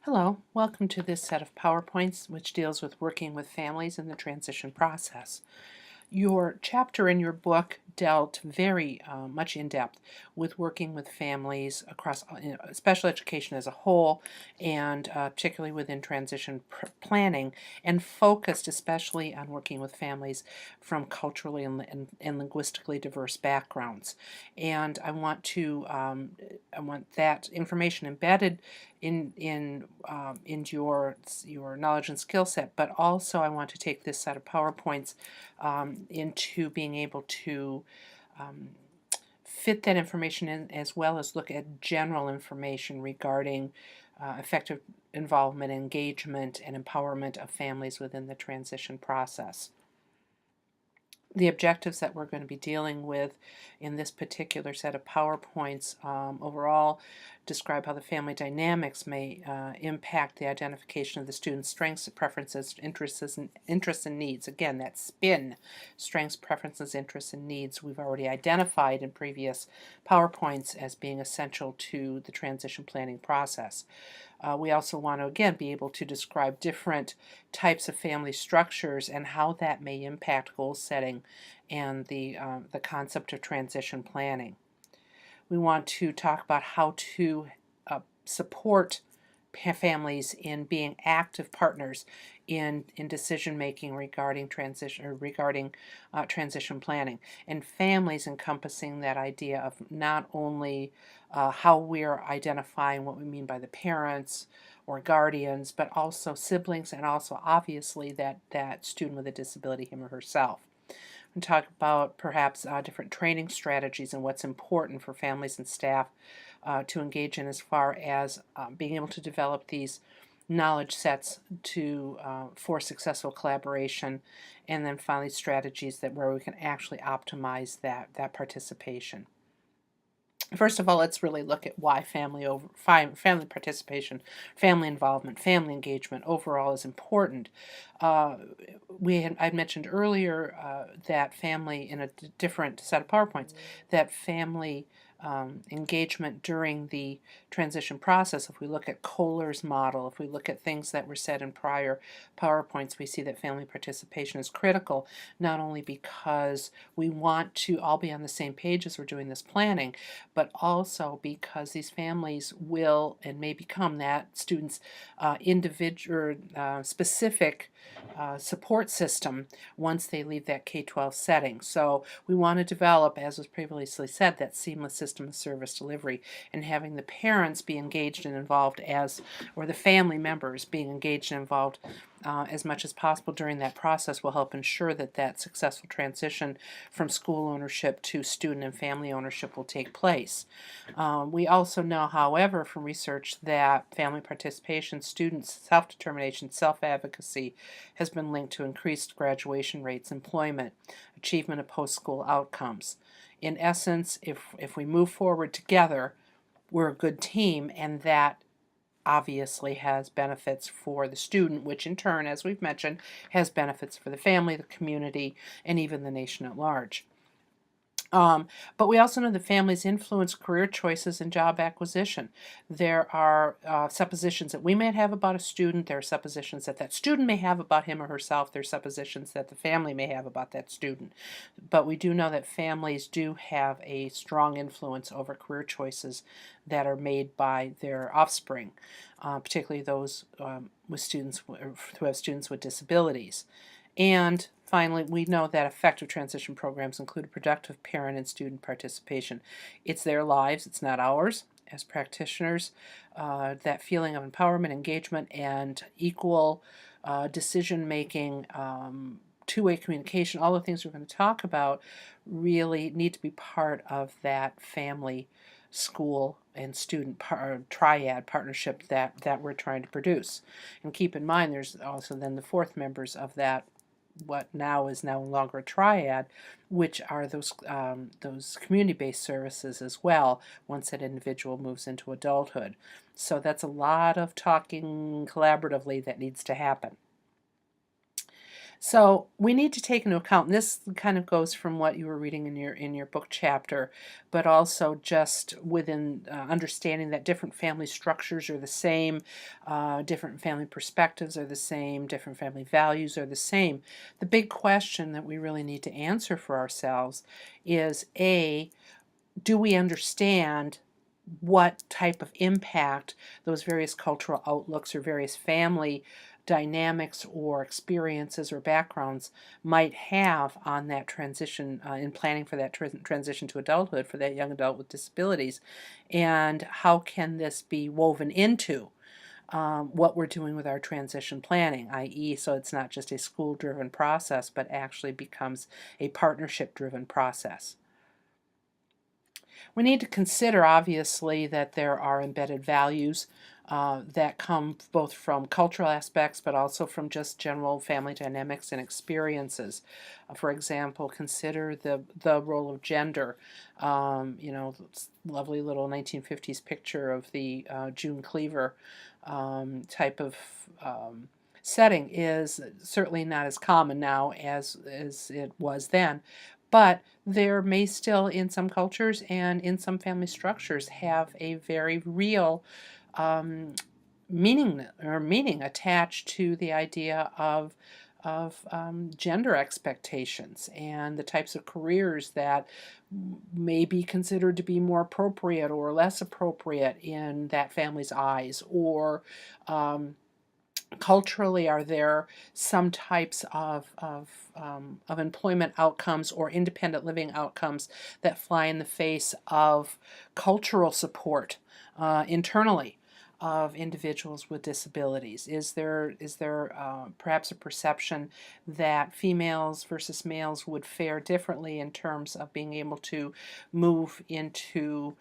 Hello, welcome to this set of PowerPoints which deals with working with families in the transition process. Your chapter in your book dealt very much in depth with working with families across special education as a whole, and particularly within transition planning, and focused especially on working with families from culturally and linguistically diverse backgrounds. And I want that information embedded in your knowledge and skill set, but also I want to take this set of PowerPoints into being able to um, fit that information in, as well as look at general information regarding effective involvement, engagement, and empowerment of families within the transition process. The objectives that we're going to be dealing with in this particular set of PowerPoints overall describe how the family dynamics may impact the identification of the student's strengths, preferences, interests and needs. Again, that SPIN, strengths, preferences, interests, and needs, we've already identified in previous PowerPoints as being essential to the transition planning process. We also want to, again, be able to describe different types of family structures and how that may impact goal setting and the concept of transition planning. We want to talk about how to support families in being active partners in decision making regarding transition planning, and families encompassing that idea of not only how we're identifying what we mean by the parents or guardians, but also siblings, and also obviously that student with a disability, him or herself. And talk about perhaps different training strategies and what's important for families and staff to engage in, as far as being able to develop these knowledge sets for successful collaboration, and then finally strategies where we can actually optimize that participation. First of all, let's really look at why family participation, family involvement, family engagement overall is important. I mentioned earlier that family, in a different set of PowerPoints, that family engagement during the transition process. If we look at Kohler's model, if we look at things that were said in prior PowerPoints, we see that family participation is critical, not only because we want to all be on the same page as we're doing this planning, but also because these families will and may become that student's individual, specific support system once they leave that K-12 setting. So we want to develop, as was previously said, that seamless system of service delivery, and having the parents be engaged and involved or the family members being engaged and involved as much as possible during that process will help ensure that successful transition from school ownership to student and family ownership will take place. We also know, however, from research that family participation, students' self-determination, self-advocacy has been linked to increased graduation rates, employment, achievement of post-school outcomes. In essence, if we move forward together, we're a good team, and that obviously has benefits for the student, which in turn, as we've mentioned, has benefits for the family, the community, and even the nation at large. But we also know that families influence career choices and job acquisition. There are suppositions that we may have about a student. There are suppositions that student may have about him or herself. There are suppositions that the family may have about that student. But we do know that families do have a strong influence over career choices that are made by their offspring, particularly those with students who have students with disabilities. And finally, we know that effective transition programs include productive parent and student participation. It's their lives, it's not ours. As practitioners, that feeling of empowerment, engagement, and equal decision-making, two-way communication, all the things we're going to talk about, really need to be part of that family, school, and student triad partnership that we're trying to produce. And keep in mind, there's also then the fourth members of that, what now is no longer a triad, which are those community-based services as well once that individual moves into adulthood. So that's a lot of talking collaboratively that needs to happen. So we need to take into account, and this kind of goes from what you were reading in your book chapter, but also just within understanding that different family structures are the same, different family perspectives are the same, different family values are the same. The big question that we really need to answer for ourselves is, A, do we understand what type of impact those various cultural outlooks or various family dynamics or experiences or backgrounds might have on that transition, in planning for that transition to adulthood for that young adult with disabilities, and how can this be woven into what we're doing with our transition planning, i.e., so it's not just a school-driven process, but actually becomes a partnership-driven process. We need to consider, obviously, that there are embedded values that come both from cultural aspects, but also from just general family dynamics and experiences. For example, consider the role of gender. This lovely little 1950s picture of the June Cleaver type of setting is certainly not as common now as it was then. But there may still, in some cultures and in some family structures, have a very real meaning attached to the idea of gender expectations and the types of careers that may be considered to be more appropriate or less appropriate in that family's eyes, or culturally, are there some types of employment outcomes or independent living outcomes that fly in the face of cultural support internally of individuals with disabilities? Is there perhaps a perception that females versus males would fare differently in terms of being able to move into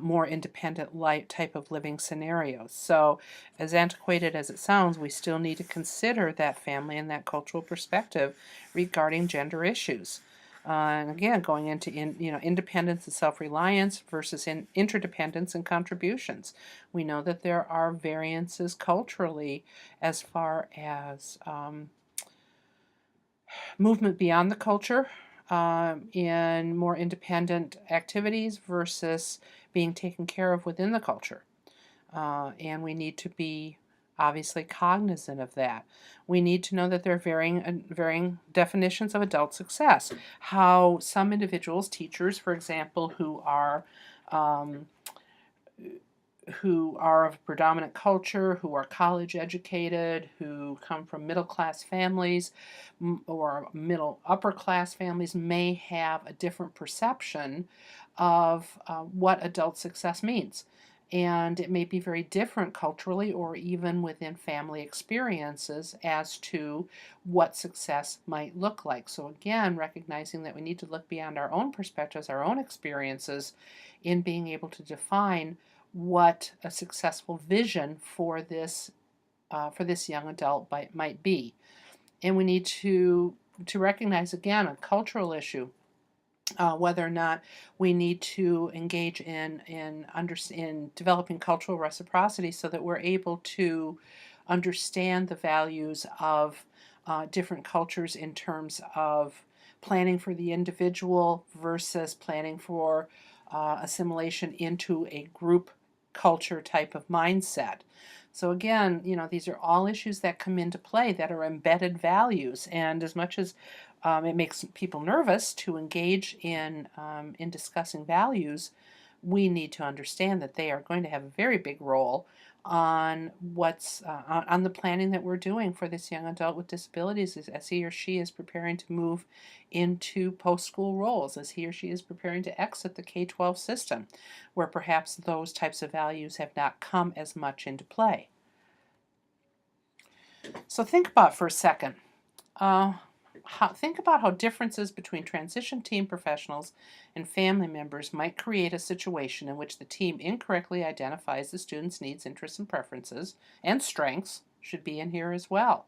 more independent type of living scenarios? So, as antiquated as it sounds, we still need to consider that family and that cultural perspective regarding gender issues. And again, going into independence and self-reliance versus interdependence and contributions. We know that there are variances culturally as far as movement beyond the culture in more independent activities versus being taken care of within the culture. And we need to be obviously cognizant of that. We need to know that there are varying definitions of adult success. How some individuals, teachers, for example, um, who are of predominant culture, who are college educated, who come from middle class families or middle upper class families, may have a different perception of what adult success means. And it may be very different culturally or even within family experiences as to what success might look like. So, again, recognizing that we need to look beyond our own perspectives, our own experiences, in being able to define what a successful vision for this young adult might be. And we need to recognize, again, a cultural issue. Whether or not we need to engage in developing cultural reciprocity so that we're able to understand the values of different cultures in terms of planning for the individual versus planning for assimilation into a group culture type of mindset. So again, these are all issues that come into play that are embedded values, and as much as it makes people nervous to engage in discussing values, we need to understand that they are going to have a very big role on what's on the planning that we're doing for this young adult with disabilities as he or she is preparing to move into post-school roles, as he or she is preparing to exit the K-12 system, where perhaps those types of values have not come as much into play. So think about for a second. Think about how differences between transition team professionals and family members might create a situation in which the team incorrectly identifies the student's needs, interests, and preferences, and strengths should be in here as well.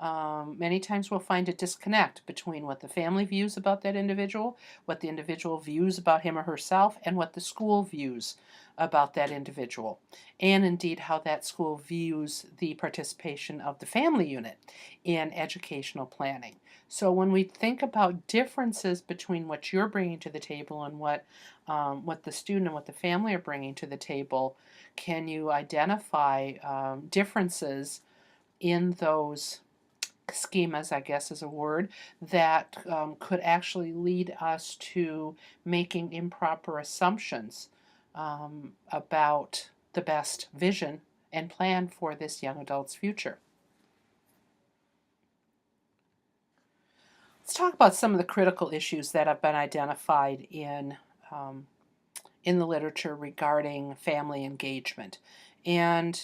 Many times we'll find a disconnect between what the family views about that individual, what the individual views about him or herself, and what the school views about that individual, and indeed how that school views the participation of the family unit in educational planning. So when we think about differences between what you're bringing to the table and what the student and what the family are bringing to the table, can you identify differences in those schemas, I guess is a word, that could actually lead us to making improper assumptions about the best vision and plan for this young adult's future? Let's talk about some of the critical issues that have been identified um, in the literature regarding family engagement. And,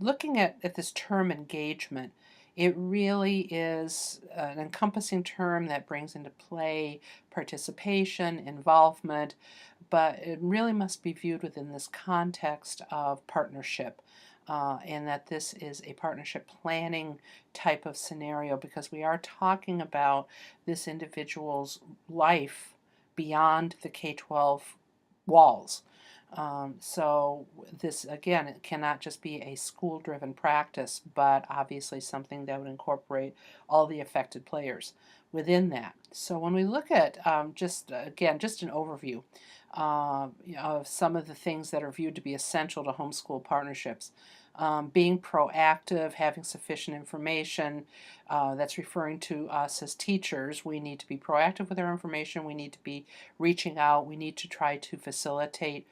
looking at this term engagement, it really is an encompassing term that brings into play participation, involvement, but it really must be viewed within this context of partnership. And that this is a partnership planning type of scenario because we are talking about this individual's life beyond the K-12 walls. So this, again, it cannot just be a school-driven practice, but obviously something that would incorporate all the affected players within that. So when we look at just an overview of some of the things that are viewed to be essential to homeschool partnerships. Being proactive, having sufficient information, that's referring to us as teachers. We need to be proactive with our information. We need to be reaching out. We need to try to facilitate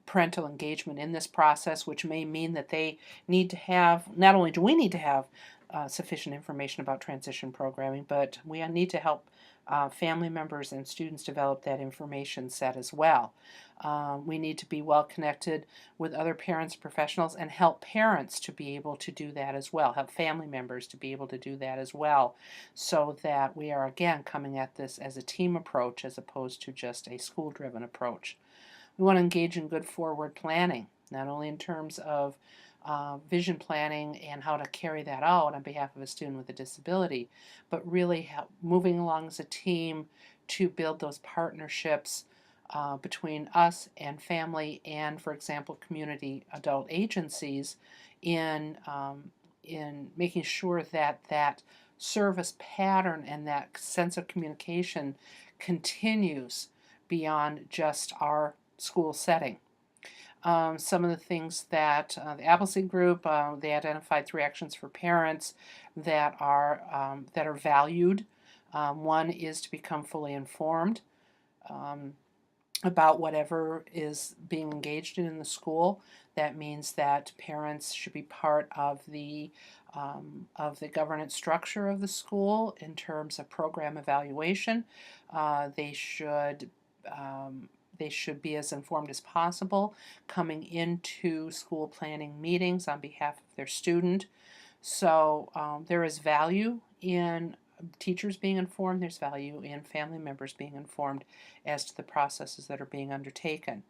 parental engagement in this process, which may mean that they need to have, not only do we need to have sufficient information about transition programming, but we need to help family members and students develop that information set as well. We need to be well connected with other parents and professionals and help parents to be able to do that as well, help family members to be able to do that as well, so that we are again coming at this as a team approach as opposed to just a school-driven approach. We want to engage in good forward planning, not only in terms of vision planning and how to carry that out on behalf of a student with a disability, but really moving along as a team to build those partnerships between us and family and, for example, community adult agencies in making sure that that service pattern and that sense of communication continues beyond just our school setting. Some of the things that the Appleseed Group, they identified 3 actions for parents that are valued. One is to become fully informed about whatever is being engaged in the school. That means that parents should be part of the governance structure of the school in terms of program evaluation. They should be as informed as possible coming into school planning meetings on behalf of their student. So there is value in teachers being informed, there's value in family members being informed as to the processes that are being undertaken.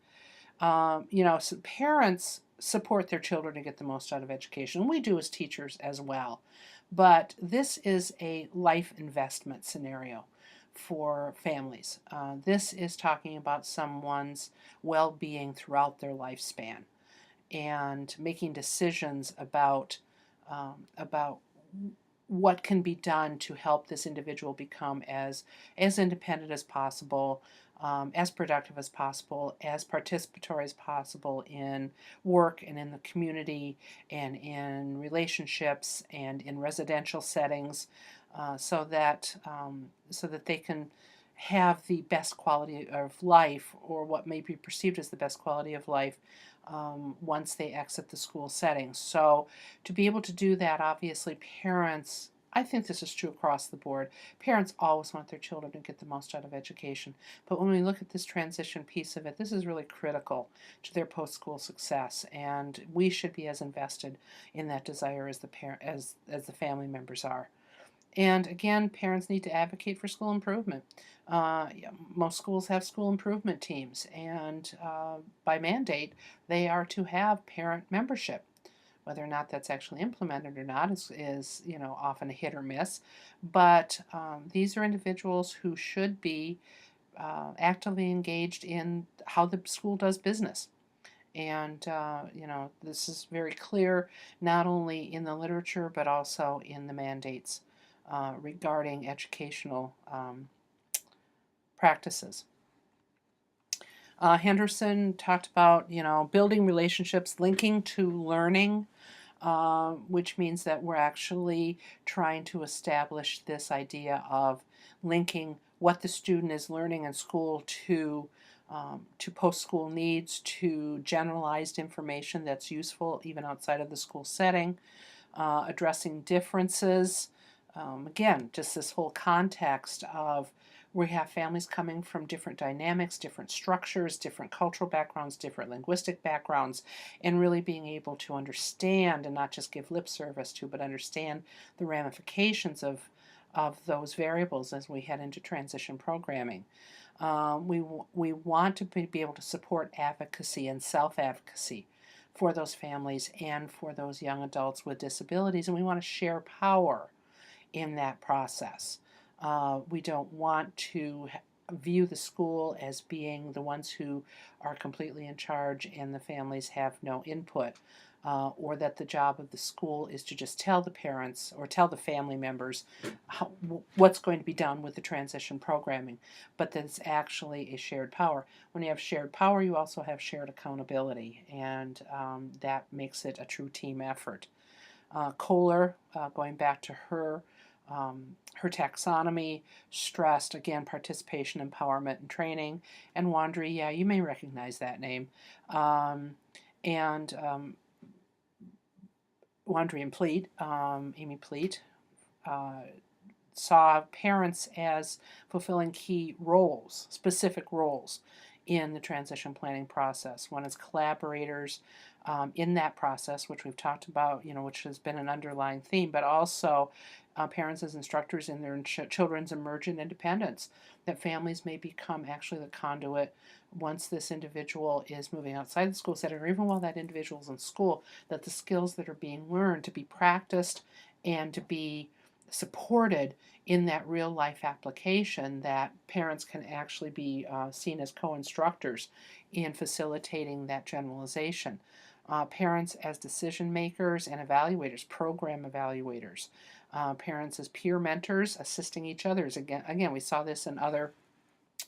So parents support their children to get the most out of education, and we do as teachers as well. But this is a life investment scenario for families. This is talking about someone's well-being throughout their lifespan and making decisions about what can be done to help this individual become as independent as possible, as productive as possible, as participatory as possible in work and in the community and in relationships and in residential settings, so that they can have the best quality of life, or what may be perceived as the best quality of life, once they exit the school setting. So to be able to do that, obviously parents, I think this is true across the board, parents always want their children to get the most out of education. But when we look at this transition piece of it, this is really critical to their post-school success, and we should be as invested in that desire as the family members are. And again, parents need to advocate for school improvement. Most schools have school improvement teams, and by mandate, they are to have parent membership. Whether or not that's actually implemented or not is often a hit or miss. But these are individuals who should be actively engaged in how the school does business. And, this is very clear not only in the literature but also in the mandates regarding educational practices. Henderson talked about, building relationships, linking to learning, which means that we're actually trying to establish this idea of linking what the student is learning in school to post-school needs, to generalized information that's useful even outside of the school setting, addressing differences. Again, just this whole context of we have families coming from different dynamics, different structures, different cultural backgrounds, different linguistic backgrounds, and really being able to understand and not just give lip service to, but understand the ramifications of those variables as we head into transition programming. We want to be able to support advocacy and self-advocacy for those families and for those young adults with disabilities, and we want to share power in that process. We don't want to view the school as being the ones who are completely in charge and the families have no input, or that the job of the school is to just tell the parents or tell the family members what's going to be done with the transition programming, but that it's actually a shared power. When you have shared power, you also have shared accountability, and that makes it a true team effort. Kohler, going back to her taxonomy, stressed, again, participation, empowerment, and training. And Wandry, yeah, you may recognize that name. And Wandry and Pleat, Amy Pleat, saw parents as fulfilling key roles, specific roles in the transition planning process. One is collaborators in that process, which we've talked about, which has been an underlying theme, but also parents as instructors in their children's emergent independence, that families may become actually the conduit once this individual is moving outside the school setting, or even while that individual is in school, that the skills that are being learned to be practiced and to be supported in that real life application, that parents can actually be seen as co-instructors in facilitating that generalization. Parents as decision makers and evaluators, program evaluators. Parents as peer mentors, assisting each other. Again, we saw this in other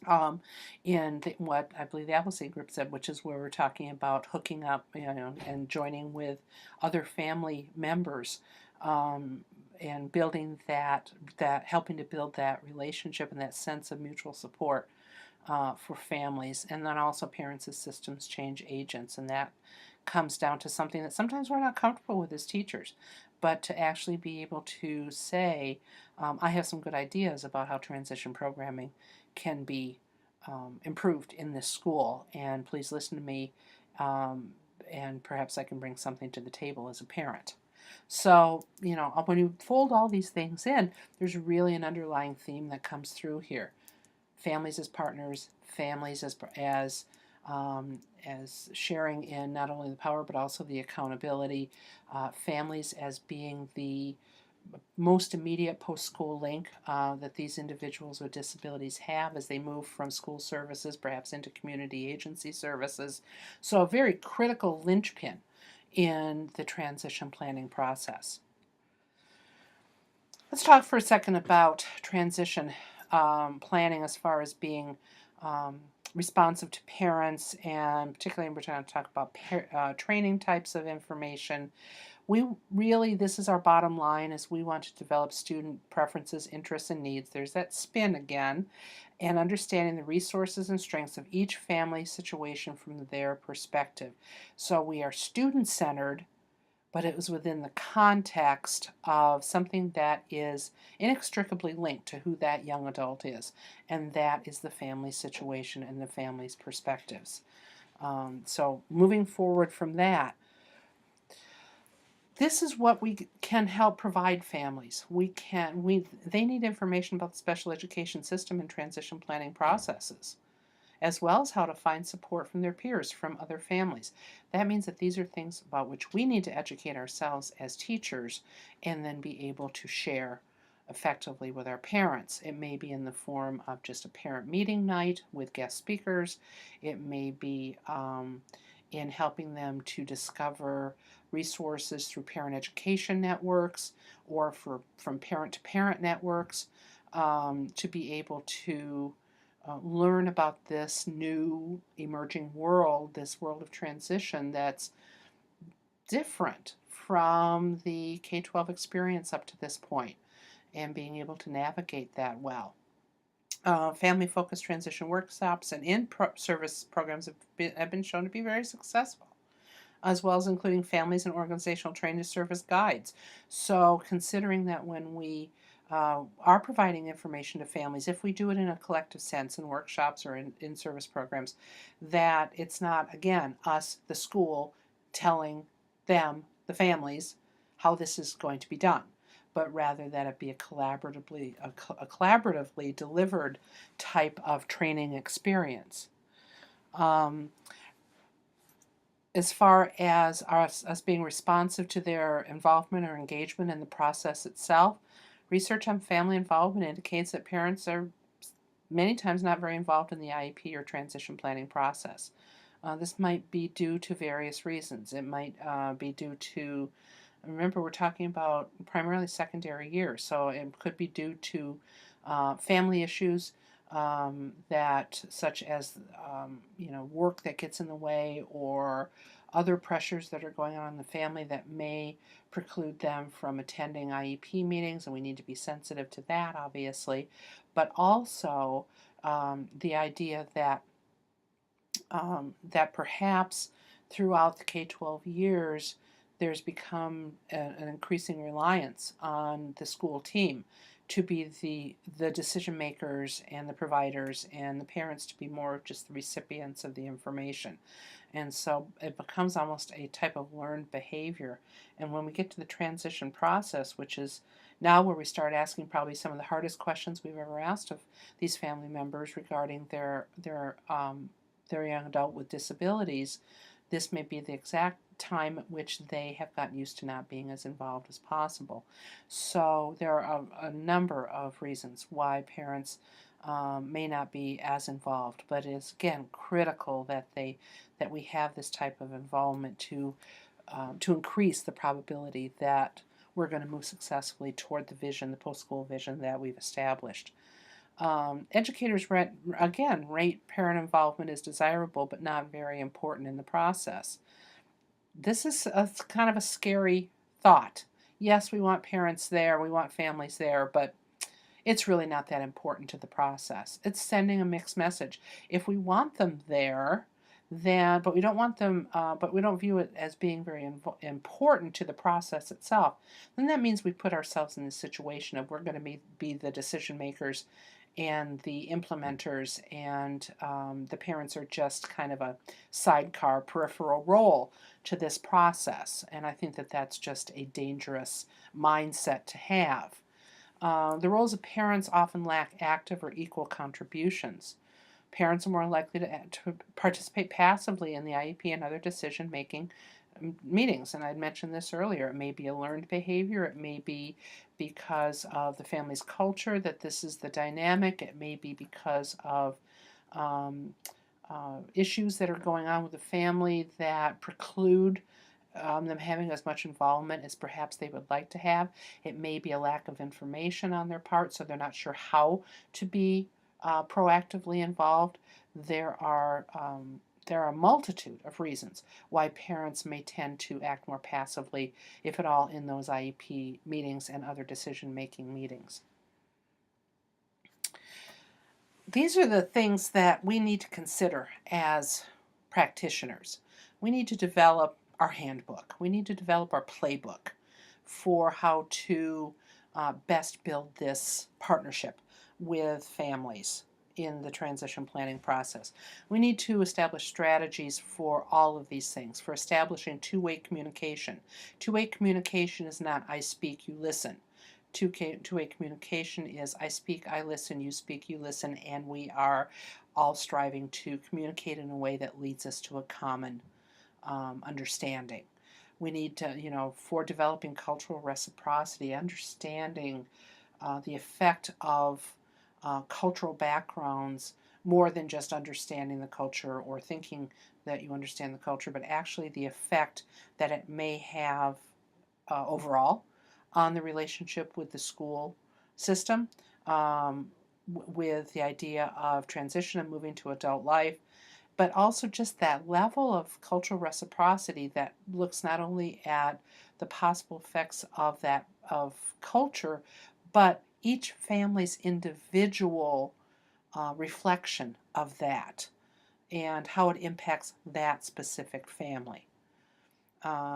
what I believe the Appleseed group said, which is where we're talking about hooking up, and joining with other family members, and building that helping to build that relationship and that sense of mutual support for families. And then also parents as systems change agents, and that comes down to something that sometimes we're not comfortable with as teachers, but to actually be able to say, I have some good ideas about how transition programming can be improved in this school, and please listen to me, and perhaps I can bring something to the table as a parent. So, when you fold all these things in, there's really an underlying theme that comes through here. Families as partners, families as sharing in not only the power but also the accountability, families as being the most immediate post-school link that these individuals with disabilities have as they move from school services perhaps into community agency services. So a very critical linchpin in the transition planning process. Let's talk for a second about transition planning as far as being responsive to parents, and particularly we're going to talk about training types of information. This is our bottom line, is we want to develop student preferences, interests, and needs. There's that spin again, and understanding the resources and strengths of each family situation from their perspective. So we are student-centered, but it was within the context of something that is inextricably linked to who that young adult is, and that is the family situation and the family's perspectives. So moving forward from that, this is what we can help provide families. They need information about the special education system and transition planning processes. as well as how to find support from their peers, from other families. That means that these are things about which we need to educate ourselves as teachers and then be able to share effectively with our parents. It may be in the form of just a parent meeting night with guest speakers. It may be in helping them to discover resources through parent education networks or from parent to parent networks, to be able to learn about this new emerging world, this world of transition that's different from the K-12 experience up to this point, and being able to navigate that well. Family-focused transition workshops and in-service programs have been shown to be very successful, as well as including families and organizational training service guides. So considering that when we are providing information to families, if we do it in a collective sense in workshops or in service programs, that it's not, again, us, the school, telling them, the families, how this is going to be done, but rather that it be a collaboratively delivered type of training experience. As far as us being responsive to their involvement or engagement in the process itself, research on family involvement indicates that parents are many times not very involved in the IEP or transition planning process. This might be due to various reasons. It might be due to, remember, we're talking about primarily secondary years, so it could be due to family issues, that such as work that gets in the way, or other pressures that are going on in the family that may preclude them from attending IEP meetings, and we need to be sensitive to that, obviously. But also the idea that that perhaps throughout the K-12 years there's become an increasing reliance on the school team to be the decision makers and the providers, and the parents to be more just the recipients of the information. And so it becomes almost a type of learned behavior. And when we get to the transition process, which is now where we start asking probably some of the hardest questions we've ever asked of these family members regarding their young adult with disabilities, this may be the exact time at which they have gotten used to not being as involved as possible. So there are a number of reasons why parents may not be as involved, but it's again critical that we have this type of involvement to increase the probability that we're going to move successfully toward the vision, the post-school vision that we've established. Educators rate parent involvement as desirable but not very important in the process. This is kind of a scary thought. Yes, we want parents there, we want families there, but it's really not that important to the process. It's sending a mixed message. If we want them there, but we don't want them, but we don't view it as being very important to the process itself, then that means we put ourselves in the situation of we're going to be the decision makers and the implementers, and the parents are just kind of a sidecar, peripheral role to this process. And I think that that's just a dangerous mindset to have. The roles of parents often lack active or equal contributions. Parents are more likely to participate passively in the IEP and other decision-making meetings, and I'd mentioned this earlier. It may be a learned behavior. It may be because of the family's culture that this is the dynamic. It may be because of issues that are going on with the family that preclude them having as much involvement as perhaps they would like to have. It may be a lack of information on their part, so they're not sure how to be proactively involved. There are a multitude of reasons why parents may tend to act more passively, if at all, in those IEP meetings and other decision-making meetings. These are the things that we need to consider as practitioners. We need to develop our handbook. We need to develop our playbook for how to best build this partnership with families in the transition planning process. We need to establish strategies for all of these things, for establishing two-way communication. Two-way communication is not I speak, you listen. Two-way communication is I speak, I listen, you speak, you listen, and we are all striving to communicate in a way that leads us to a common understanding. We need to, for developing cultural reciprocity, understanding the effect of cultural backgrounds more than just understanding the culture or thinking that you understand the culture, but actually the effect that it may have overall on the relationship with the school system, with the idea of transition and moving to adult life, but also just that level of cultural reciprocity that looks not only at the possible effects of that of culture, but each family's individual reflection of that and how it impacts that specific family.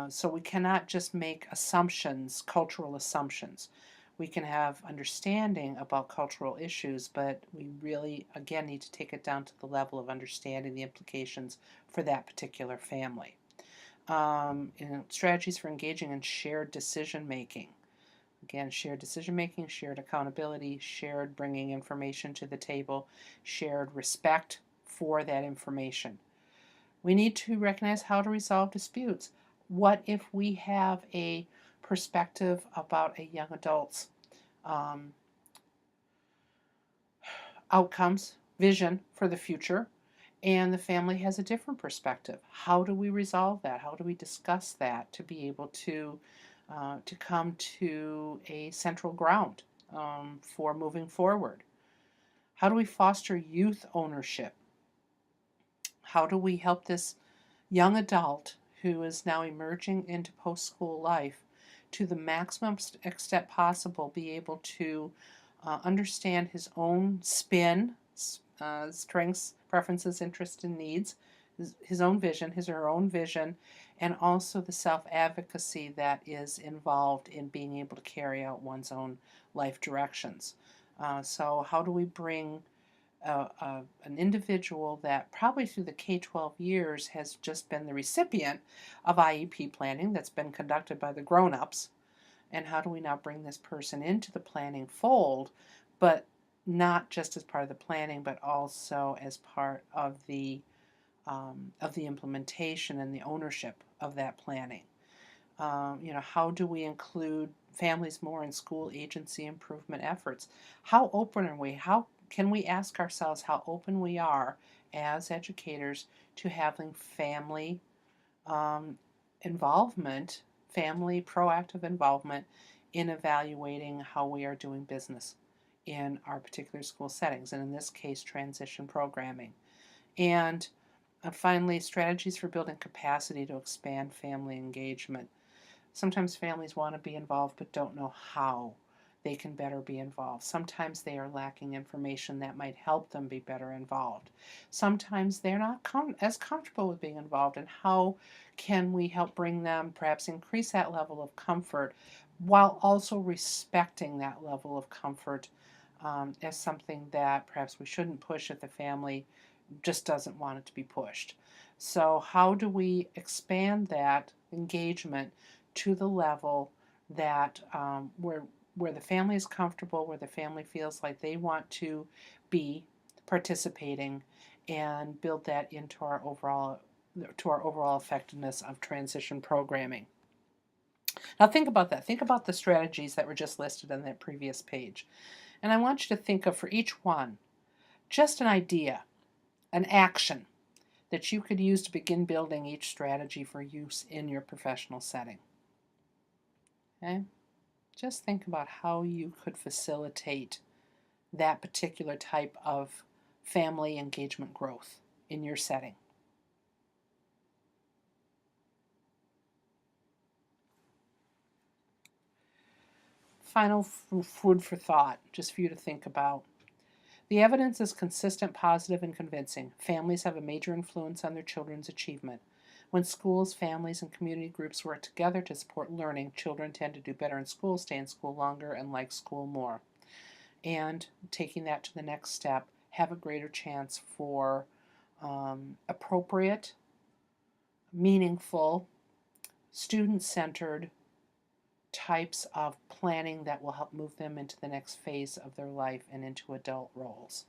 So we cannot just make assumptions, cultural assumptions. We can have understanding about cultural issues, but we really, again, need to take it down to the level of understanding the implications for that particular family. Strategies for engaging in shared decision making. Again, shared decision making, shared accountability, shared bringing information to the table, shared respect for that information. We need to recognize how to resolve disputes. What if we have a perspective about a young adult's outcomes, vision for the future, and the family has a different perspective? How do we resolve that? How do we discuss that to be able to come to a central ground for moving forward? How do we foster youth ownership? How do we help this young adult who is now emerging into post-school life to the maximum extent possible be able to understand his own spin, strengths, preferences, interests, and needs, his own vision, his or her own vision, and also the self-advocacy that is involved in being able to carry out one's own life directions. So how do we bring an individual that probably through the K-12 years has just been the recipient of IEP planning that's been conducted by the grown-ups, and how do we now bring this person into the planning fold, but not just as part of the planning, but also as part of the implementation and the ownership of that planning. How do we include families more in school agency improvement efforts? How open are we? How can we ask ourselves how open we are as educators to having family involvement, family proactive involvement in evaluating how we are doing business in our particular school settings, and in this case, transition programming. And finally, strategies for building capacity to expand family engagement. Sometimes families want to be involved but don't know how they can better be involved. Sometimes they are lacking information that might help them be better involved. Sometimes they're not as comfortable with being involved, and how can we help bring them, perhaps increase that level of comfort while also respecting that level of comfort as something that perhaps we shouldn't push if the family just doesn't want it to be pushed. So how do we expand that engagement to the level that where the family is comfortable, where the family feels like they want to be participating, and build that into our overall effectiveness of transition programming. Now think about that. Think about the strategies that were just listed on that previous page. And I want you to think of, for each one, just an idea, an action that you could use to begin building each strategy for use in your professional setting. Okay? Just think about how you could facilitate that particular type of family engagement growth in your setting. Final food for thought, just for you to think about. The evidence is consistent, positive, and convincing. Families have a major influence on their children's achievement. When schools, families, and community groups work together to support learning, children tend to do better in school, stay in school longer, and like school more. And taking that to the next step, have a greater chance for appropriate, meaningful, student-centered types of planning that will help move them into the next phase of their life and into adult roles.